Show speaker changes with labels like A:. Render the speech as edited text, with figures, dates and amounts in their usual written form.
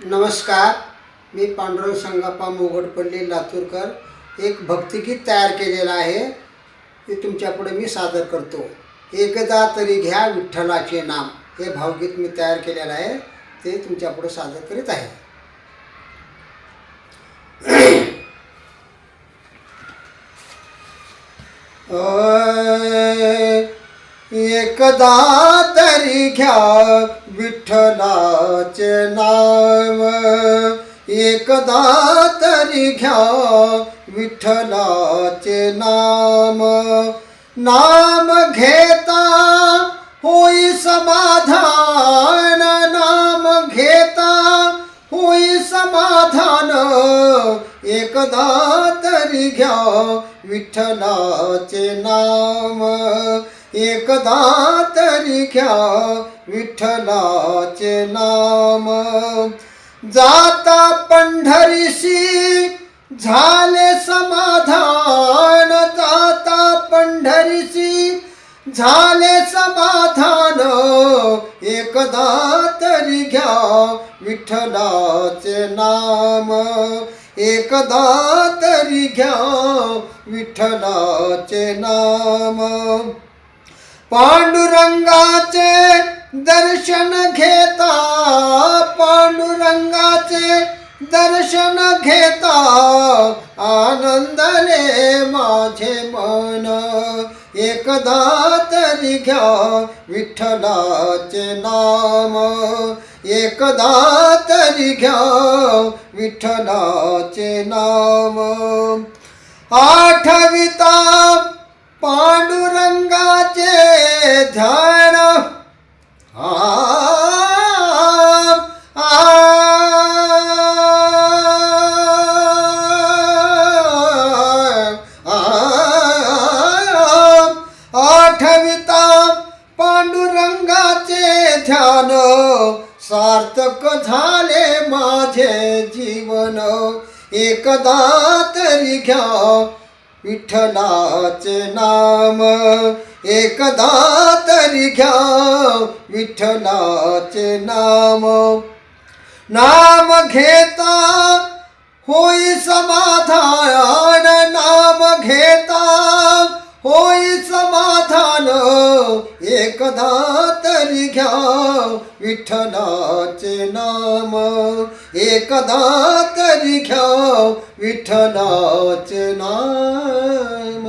A: नमस्कार. मी पांडुरंग संगप्पा मोगडपल्ली लातूरकर एक भक्तिगीत तयार केलेलं आहे. ते तुमच्यापुढे मी सादर करतो. एकदा तरी घ्या विठ्ठलाचे नाम हे भावगीत मी तयार केलेलं आहे. ते तुमच्यापुढे सादर करीत आहे. एकदा तरी घ्या विठ्ठलाचे नाम, एकदा तरी घ्या विठ्ठलाचे नाम. नाम घेता होई समाधान, नाम घेता होई समाधान. एकदा तरी घ्या विठ्ठलाचे नाम, एकदा तरी घ्या विठ्ठलाचे नाम. जाता पंढरीशी झाले समाधान, जाता पंढरीशी झाले समाधान. एकदा तरी घ्या विठ्ठलाचे नाम, एकदा तरी घ्या विठ्ठलाचे नाम. पांडुरंगाचे दर्शन घेता, पांडुरंगाचे दर्शन घेता. आनंदले माझे मन, एकदा तरी घ्या विठ्ठलाचे नाम, एकदा तरी घ्या विठ्ठलाचे नाम. आठविता पांडुरंगाचे ध्यान, आठविता पांडुरंगाचे ध्यान. सार्थक झाले माझे जीवन, एकदा तरी घ्या विठ्ठलाचे नाम, एकदा तरी घ्या विठ्ठलाचे नाम. नाम घेता होई समाधान, नाम घेता होई समाधान. एकदा तरी घ्या विठ्ठलाचे नाम, एकदा तरी घ्या विठ्ठलाचे नाम.